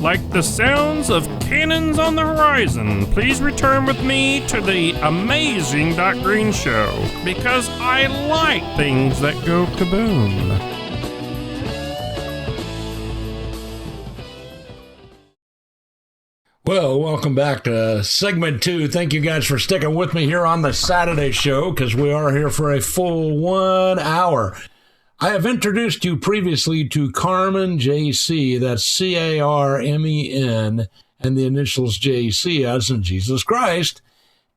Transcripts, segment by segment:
Like the sounds of cannons on the horizon, please return with me to the amazing Greene Show, because I like things that go kaboom. Well, welcome back to segment 2. Thank you guys for sticking with me here on the Saturday show, because we are here for a full 1 hour. I have introduced you previously to Carmen, JayCee. That's CARMEN, and the initials JayCee, as in Jesus Christ.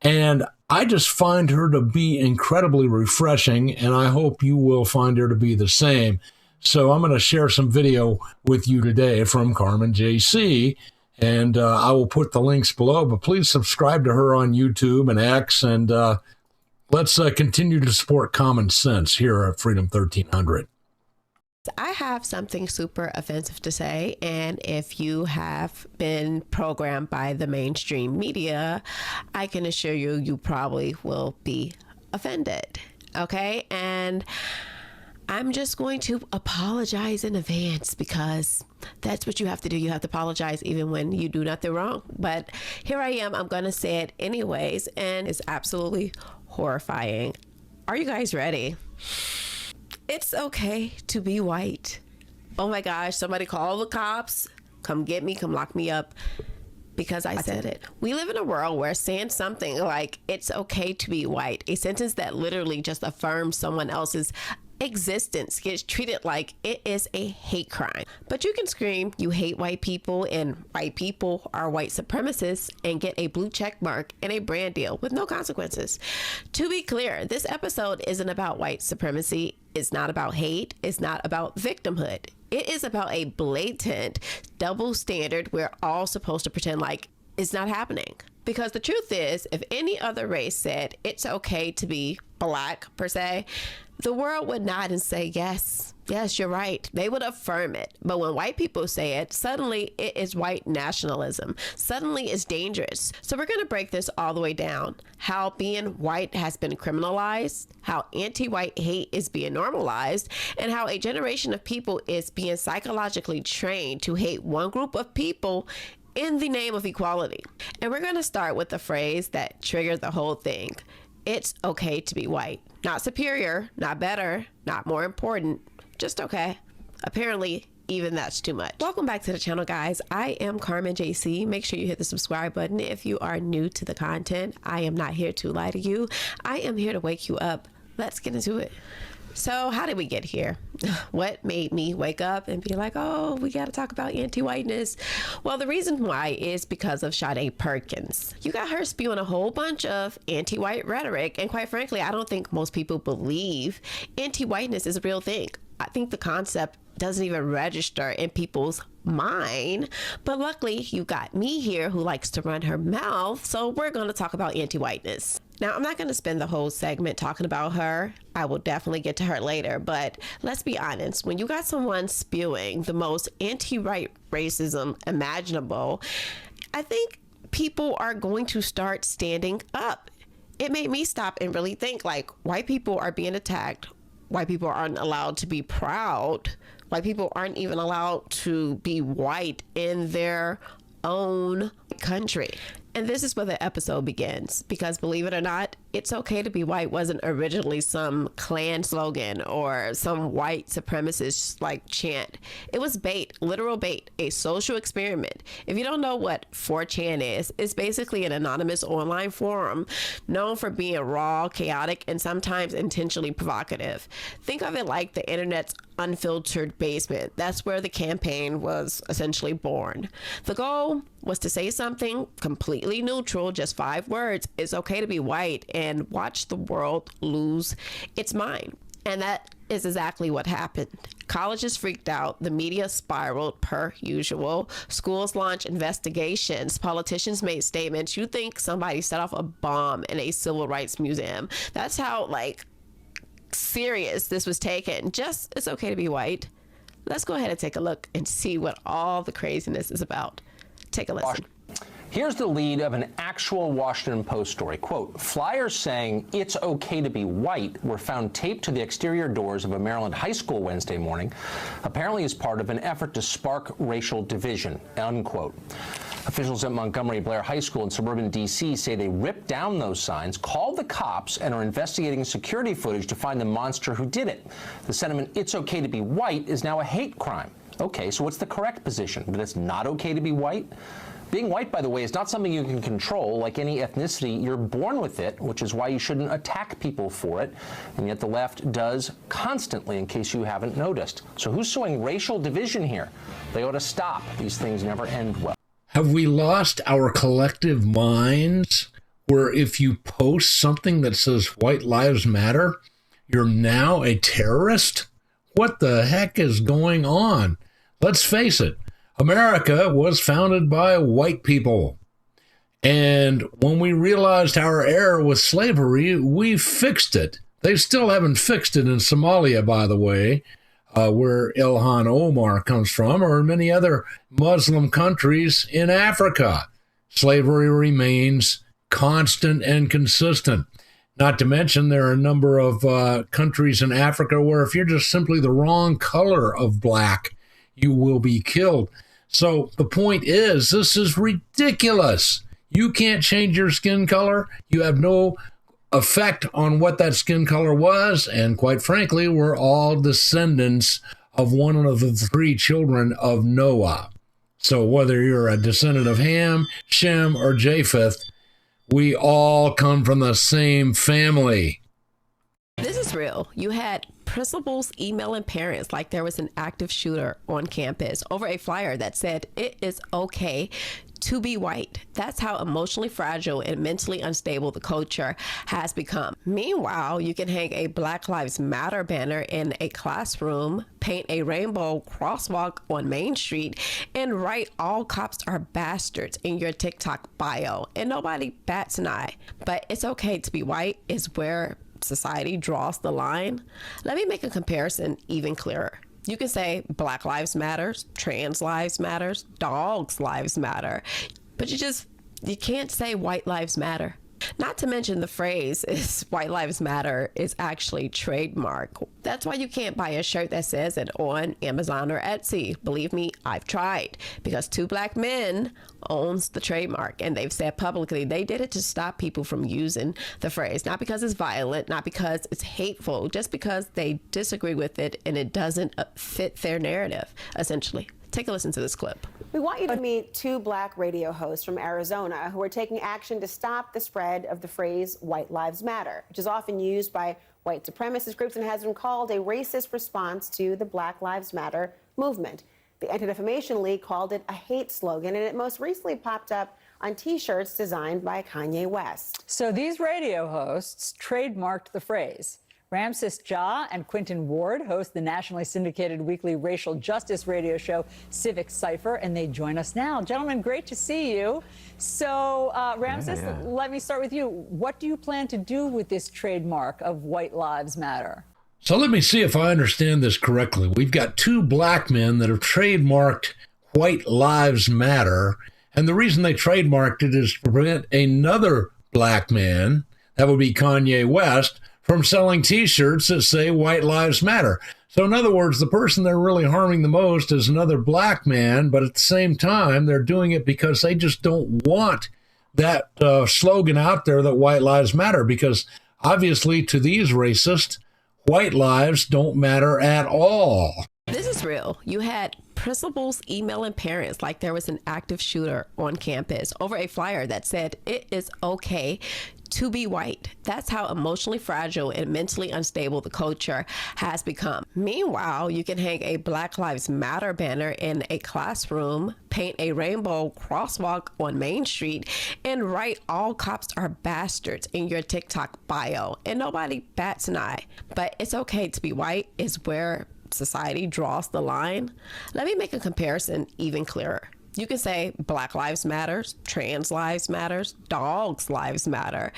And I just find her to be incredibly refreshing, and I hope you will find her to be the same. So I'm going to share some video with you today from Carmen, JayCee. And I will put the links below, but please subscribe to her on YouTube and X, and let's continue to support common sense here at Freedom 1300. I have something super offensive to say, and if you have been programmed by the mainstream media, I can assure you, you probably will be offended, okay? And I'm just going to apologize in advance, because that's what you have to do. You have to apologize even when you do nothing wrong. But here I am. I'm going to say it anyways, and it's absolutely horrifying. Are you guys ready? It's okay to be white. Oh my gosh, somebody call the cops. Come get me, come lock me up, because I said it. We live in a world where saying something like it's okay to be white, a sentence that literally just affirms someone else's existence, gets treated like it is a hate crime. But you can scream you hate white people and white people are white supremacists and get a blue check mark and a brand deal with no consequences. To be clear, this episode isn't about white supremacy. It's not about hate. It's not about victimhood. It is about a blatant double standard we're all supposed to pretend like it's not happening. Because the truth is, if any other race said it's okay to be black, per se, the world would nod and say, yes, you're right. They would affirm it. But when white people say it, suddenly it is white nationalism. Suddenly it's dangerous. So we're going to break this all the way down. How being white has been criminalized, how anti-white hate is being normalized, and how a generation of people is being psychologically trained to hate one group of people in the name of equality. And we're going to start with the phrase that triggered the whole thing. It's okay to be white. Not superior, not better, not more important, just okay. Apparently, even that's too much. Welcome back to the channel, guys. I am Carmen, JayCee. Make sure you hit the subscribe button if you are new to the content. I am not here to lie to you. I am here to wake you up. Let's get into it. So how did we get here? What made me wake up and be like, oh, we got to talk about anti-whiteness? Well, the reason why is because of Sade Perkins. You got her spewing a whole bunch of anti-white rhetoric. And quite frankly, I don't think most people believe anti-whiteness is a real thing. I think the concept doesn't even register in people's mind. But luckily, you got me here who likes to run her mouth. So we're going to talk about anti-whiteness. Now, I'm not going to spend the whole segment talking about her. I will definitely get to her later. But let's be honest. When you got someone spewing the most anti-white racism imaginable, I think people are going to start standing up. It made me stop and really think, like, white people are being attacked. White people aren't allowed to be proud. White people aren't even allowed to be white in their own country. And this is where the episode begins, because believe it or not, it's okay to be white wasn't originally some Klan slogan or some white supremacist like chant. It was bait, literal bait, a social experiment. If you don't know what 4chan is, it's basically an anonymous online forum known for being raw, chaotic, and sometimes intentionally provocative. Think of it like the internet's unfiltered basement. That's where the campaign was essentially born. The goal was to say something completely neutral, just 5 words. It's okay to be white, and watch the world lose its mind. And that is exactly what happened. Colleges freaked out. The media spiraled per usual. Schools launched investigations. Politicians made statements. You think somebody set off a bomb in a civil rights museum. That's how serious this was taken. Just, it's okay to be white. Let's go ahead and take a look and see what all the craziness is about. Take a listen. Here's the lead of an actual Washington Post story. Quote, flyers saying it's okay to be white were found taped to the exterior doors of a Maryland high school Wednesday morning, apparently as part of an effort to spark racial division, unquote. Officials at Montgomery Blair High School in suburban D.C. say they ripped down those signs, called the cops, and are investigating security footage to find the monster who did it. The sentiment, it's okay to be white, is now a hate crime. Okay, so what's the correct position? That it's not okay to be white? Being white, by the way, is not something you can control. Like any ethnicity, you're born with it, which is why you shouldn't attack people for it. And yet the left does constantly, in case you haven't noticed. So who's sowing racial division here? They ought to stop. These things never end well. Have we lost our collective minds where if you post something that says white lives matter, you're now a terrorist? What the heck is going on? Let's face it, America was founded by white people. And when we realized our error with slavery, we fixed it. They still haven't fixed it in Somalia, by the way, where Ilhan Omar comes from, or in many other Muslim countries in Africa. Slavery remains constant and consistent. Not to mention there are a number of countries in Africa where if you're just simply the wrong color of black, you will be killed. So the point is, this is ridiculous. You can't change your skin color. You have no effect on what that skin color was. And quite frankly, we're all descendants of one of the three children of Noah. So whether you're a descendant of Ham, Shem, or Japheth, we all come from the same family. This is real. You had principals emailing parents like there was an active shooter on campus over a flyer that said it is okay to be white. That's how emotionally fragile and mentally unstable the culture has become. Meanwhile, you can hang a Black Lives Matter banner in a classroom, paint a rainbow crosswalk on Main Street, and write all cops are bastards in your TikTok bio, and nobody bats an eye. But it's okay to be white is where society draws the line. Let me make a comparison even clearer. You can say Black Lives Matters, Trans Lives Matters, Dogs Lives Matter, but you can't say White Lives Matter. Not to mention the phrase is White Lives Matter is actually trademark. That's why you can't buy a shirt that says it on Amazon or Etsy. Believe me, I've tried, because two black men owns the trademark, and they've said publicly they did it to stop people from using the phrase, not because it's violent, not because it's hateful, just because they disagree with it and it doesn't fit their narrative, essentially. Take a listen to this clip. We want you to meet two black radio hosts from Arizona who are taking action to stop the spread of the phrase White Lives Matter, which is often used by white supremacist groups and has been called a racist response to the Black Lives Matter movement. The Anti-Defamation League called it a hate slogan, and it most recently popped up on T-shirts designed by Kanye West. So these radio hosts trademarked the phrase. Ramses Ja and Quentin Ward host the nationally syndicated weekly racial justice radio show Civic Cypher, and they join us now. Gentlemen, great to see you. So, Ramses, let me start with you. What do you plan to do with this trademark of White Lives Matter? So let me see if I understand this correctly. We've got two black men that have trademarked White Lives Matter, and the reason they trademarked it is to prevent another black man, that would be Kanye West, from selling T-shirts that say White Lives Matter. So in other words, the person they're really harming the most is another black man, but at the same time, they're doing it because they just don't want that slogan out there that White Lives Matter, because obviously to these racists, white lives don't matter at all. This is real. You had principals emailing parents like there was an active shooter on campus over a flyer that said it is okay to be white. That's how emotionally fragile and mentally unstable the culture has become. Meanwhile, you can hang a Black Lives Matter banner in a classroom, paint a rainbow crosswalk on Main Street, and write all cops are bastards in your TikTok bio, and nobody bats an eye. But it's okay to be white is where society draws the line. Let me make a comparison even clearer. You can say Black Lives Matters, Trans Lives Matters, Dogs Lives Matter,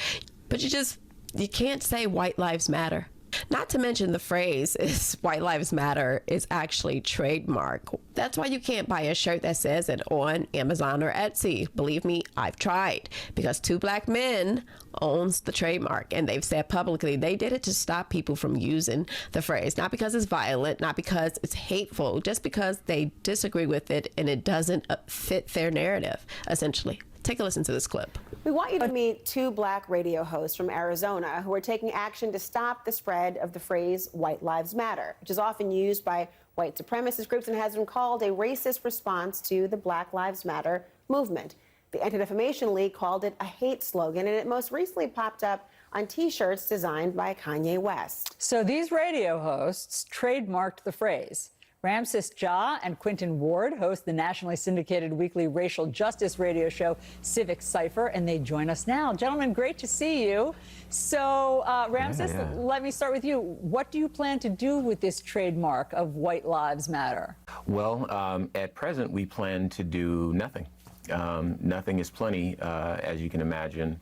but you can't say White Lives Matter. Not to mention the phrase is White Lives Matter is actually trademark. That's why you can't buy a shirt that says it on Amazon or Etsy. Believe me, I've tried, because Two Black Men owns the trademark, and they've said publicly they did it to stop people from using the phrase, not because it's violent, not because it's hateful, just because they disagree with it and it doesn't fit their narrative, essentially. Take a listen to this clip. We want you to meet two Black radio hosts from Arizona who are taking action to stop the spread of the phrase White Lives Matter, which is often used by white supremacist groups and has been called a racist response to the Black Lives Matter movement. The Anti-Defamation League called it a hate slogan, and it most recently popped up on T-shirts designed by Kanye West. So these radio hosts trademarked the phrase. Ramses Ja and Quinton Ward host the nationally syndicated weekly racial justice radio show Civic Cipher, and they join us now. Gentlemen, great to see you. So, Ramses, let me start with you. What do you plan to do with this trademark of White Lives Matter? Well, at present, we plan to do nothing. Nothing is plenty, as you can imagine.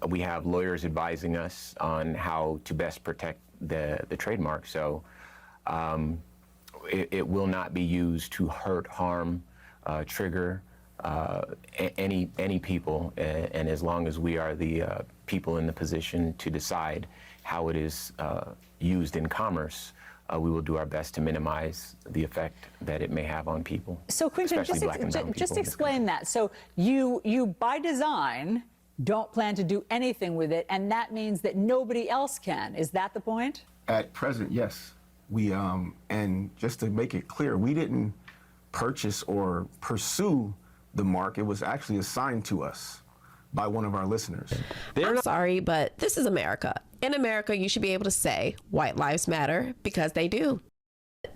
We have lawyers advising us on how to best protect the trademark. So it will not be used to hurt, harm, trigger any people. And as long as we are the people in the position to decide how it is used in commerce, we will do our best to minimize the effect that it may have on people. So, Quinton, just explain that. So you by design don't plan to do anything with it, and that means that nobody else can. Is that the point? At present, yes. We and just to make it clear, we didn't purchase or pursue the mark. It was actually assigned to us by one of our listeners. I'm sorry, but this is America. In America, you should be able to say White Lives Matter because they do.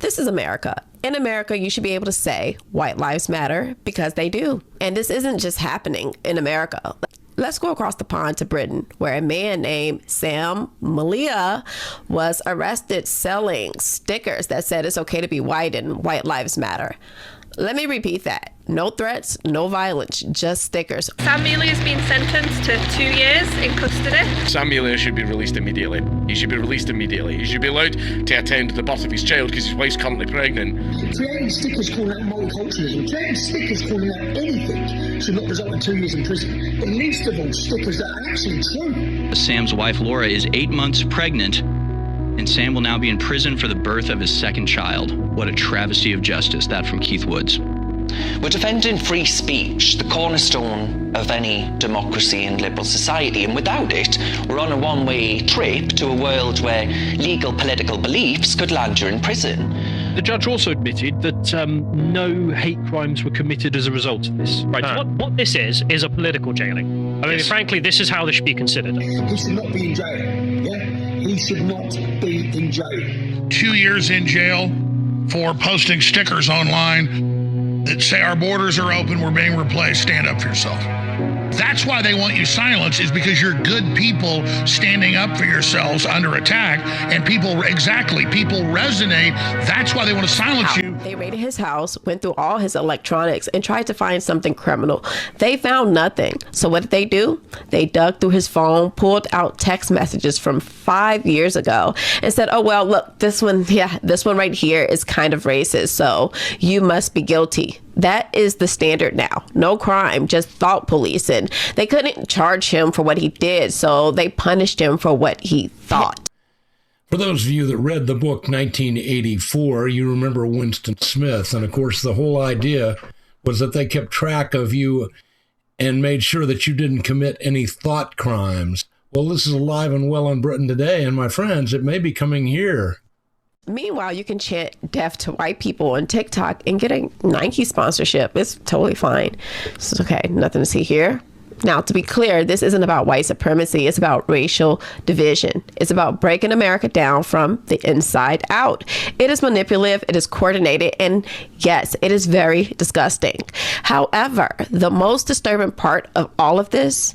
This is America. In America, you should be able to say White Lives Matter because they do. And this isn't just happening in America. Let's go across the pond to Britain, where a man named Sam Malia was arrested selling stickers that said it's okay to be white and White Lives Matter. Let me repeat that. No threats, no violence, just stickers. Sam Mealy has been sentenced to 2 years in custody. Sam Mealy should be released immediately. He should be released immediately. He should be allowed to attend to the birth of his child because his wife's currently pregnant. Creating stickers calling out multiculturalism, creating stickers calling out anything should not result in 2 years in prison. But least of all, stickers that are actually true. Sam's wife, Laura, is 8 months pregnant, and Sam will now be in prison for the birth of his second child. What a travesty of justice. That from Keith Woods. We're defending free speech, the cornerstone of any democracy and liberal society, and without it, we're on a one-way trip to a world where legal political beliefs could land you in prison. The judge also admitted that no hate crimes were committed as a result of this. Right, so what this is a political jailing. I mean, frankly, this is how this should be considered. He should not be in jail, yeah? He should not be in jail. 2 years in jail for posting stickers online that say our borders are open, we're being replaced, stand up for yourself. That's why they want you silenced, is because you're good people standing up for yourselves under attack, and people resonate. That's why they want to silence you. They raided his house, went through all his electronics, and tried to find something criminal. They found nothing. So what did they do? They dug through his phone, pulled out text messages from 5 years ago, and said, oh, well, look, this one right here is kind of racist, so you must be guilty. That is the standard now. No crime, just thought policing. They couldn't charge him for what he did, so they punished him for what he thought. For those of you that read the book 1984, you remember Winston Smith. And of course, the whole idea was that they kept track of you and made sure that you didn't commit any thought crimes. Well, this is alive and well in Britain today. And my friends, it may be coming here. Meanwhile, you can chant deaf to white people on TikTok and get a Nike sponsorship. It's totally fine. It's okay. Nothing to see here. Now, to be clear, this isn't about white supremacy. It's about racial division. It's about breaking America down from the inside out. It is manipulative. It is coordinated. And yes, it is very disgusting. However, the most disturbing part of all of this,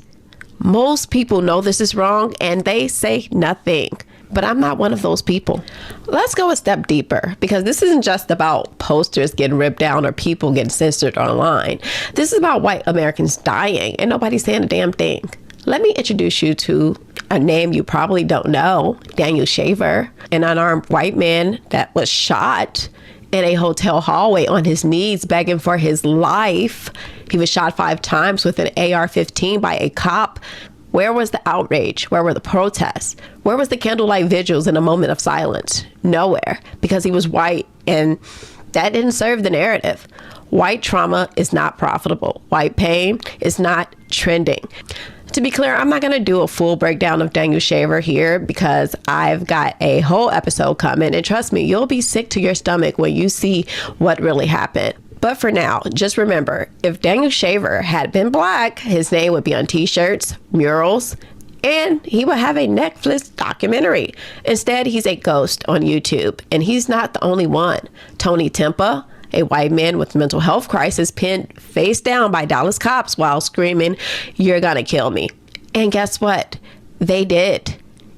most people know this is wrong and they say nothing. But I'm not one of those people. Let's go a step deeper, because this isn't just about posters getting ripped down or people getting censored online. This is about white Americans dying and nobody's saying a damn thing. Let me introduce you to a name you probably don't know, Daniel Shaver, an unarmed white man that was shot in a hotel hallway on his knees begging for his life. He was shot 5 times with an AR-15 by a cop. Where was the outrage? Where were the protests? Where was the candlelight vigils in a moment of silence? Nowhere, because he was white, and that didn't serve the narrative. White trauma is not profitable. White pain is not trending. To be clear, I'm not going to do a full breakdown of Daniel Shaver here because I've got a whole episode coming. And trust me, you'll be sick to your stomach when you see what really happened. But for now, just remember, if Daniel Shaver had been black, his name would be on t-shirts, murals, and he would have a Netflix documentary. Instead, he's a ghost on YouTube. And he's not the only one. Tony Tempa, a white man with mental health crisis, pinned face down by Dallas cops while screaming, "You're gonna kill me." And guess what? They did.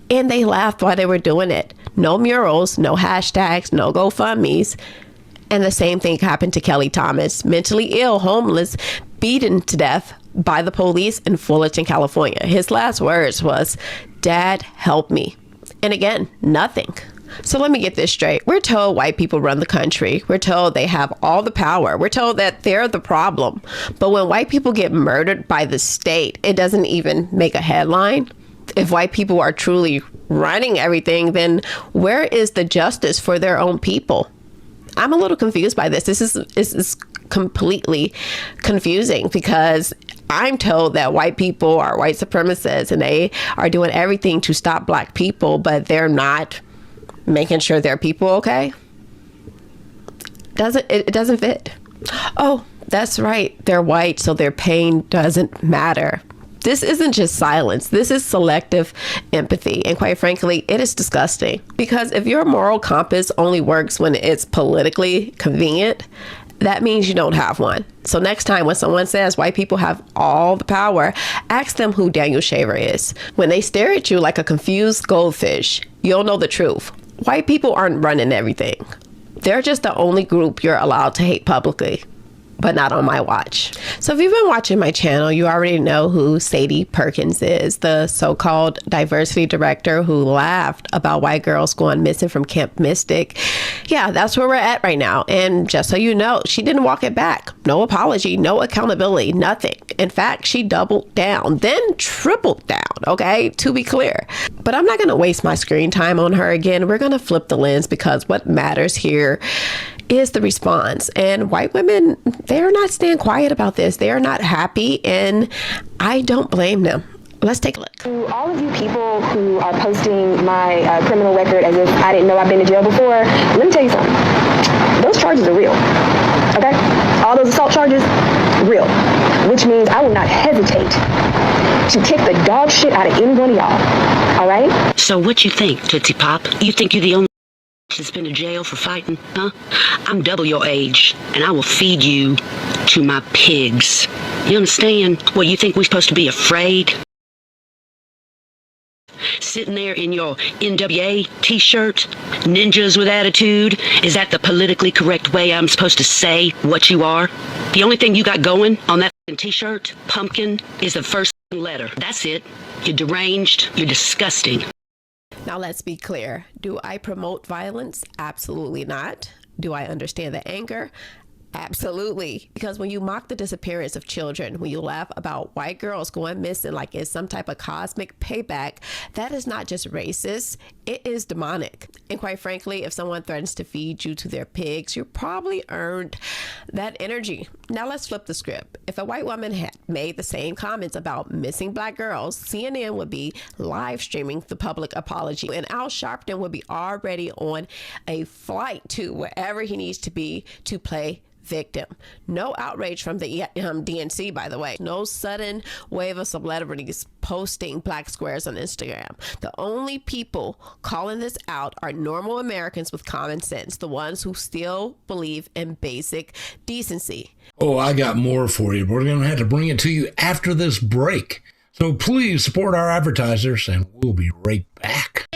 And they laughed while they were doing it. No murals, no hashtags, no GoFundMes. And the same thing happened to Kelly Thomas, mentally ill, homeless, beaten to death by the police in Fullerton, California. His last words was, "Dad, help me." And again, nothing. So let me get this straight. We're told white people run the country. We're told they have all the power. We're told that they're the problem. But when white people get murdered by the state, it doesn't even make a headline. If white people are truly running everything, then where is the justice for their own people? I'm a little confused by this. This is completely confusing because I'm told that white people are white supremacists and they are doing everything to stop black people, but they're not making sure their people okay. It doesn't fit. Oh, that's right. They're white, so their pain doesn't matter. This isn't just silence. This is selective empathy. And quite frankly, it is disgusting. Because if your moral compass only works when it's politically convenient, that means you don't have one. So next time when someone says white people have all the power, ask them who Daniel Shaver is. When they stare at you like a confused goldfish, you'll know the truth. White people aren't running everything. They're just the only group you're allowed to hate publicly, but not on my watch. So if you've been watching my channel, you already know who Sadie Perkins is, the so-called diversity director who laughed about white girls going missing from Camp Mystic. Yeah, that's where we're at right now. And just so you know, she didn't walk it back. No apology, no accountability, nothing. In fact, she doubled down, then tripled down, okay, to be clear. But I'm not going to waste my screen time on her again. We're going to flip the lens because what matters here is the response. And white women, they are not staying quiet about this. They are not happy, and I don't blame them. Let's take a look. To all of you people who are posting my criminal record as if I didn't know I've been to jail before, let me tell you something. Those charges are real, okay? All those assault charges, real. Which means I will not hesitate to kick the dog shit out of any one of y'all, all right? So what you think, Tootsie Pop? You think you're the only that's been to jail for fighting, huh? I'm double your age, and I will feed you to my pigs. You understand? What, you think we're supposed to be afraid? Sitting there in your NWA t-shirt, ninjas with attitude, is that the politically correct way I'm supposed to say what you are? The only thing you got going on that t-shirt, pumpkin, is the first letter. That's it. You're deranged. You're disgusting. Now, let's be clear. Do I promote violence? Absolutely not. Do I understand the anger? Absolutely. Because when you mock the disappearance of children, when you laugh about white girls going missing like it's some type of cosmic payback, that is not just racist, it is demonic. And quite frankly, if someone threatens to feed you to their pigs, you probably earned that energy. Now let's flip the script. If a white woman had made the same comments about missing black girls, CNN would be live streaming the public apology, and Al Sharpton would be already on a flight to wherever he needs to be to play victim. No outrage from the DNC, by the way. No sudden wave of celebrities posting black squares on Instagram. The only people calling this out are normal Americans with common sense, the ones who still believe in basic decency. Oh, I got more for you. We're going to have to bring it to you after this break. So please support our advertisers, and we'll be right back.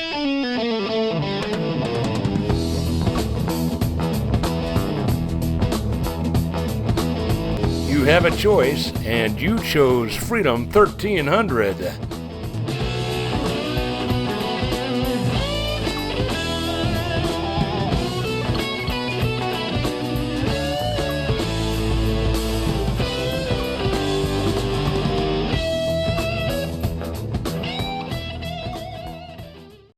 have a choice, and you chose Freedom 1300.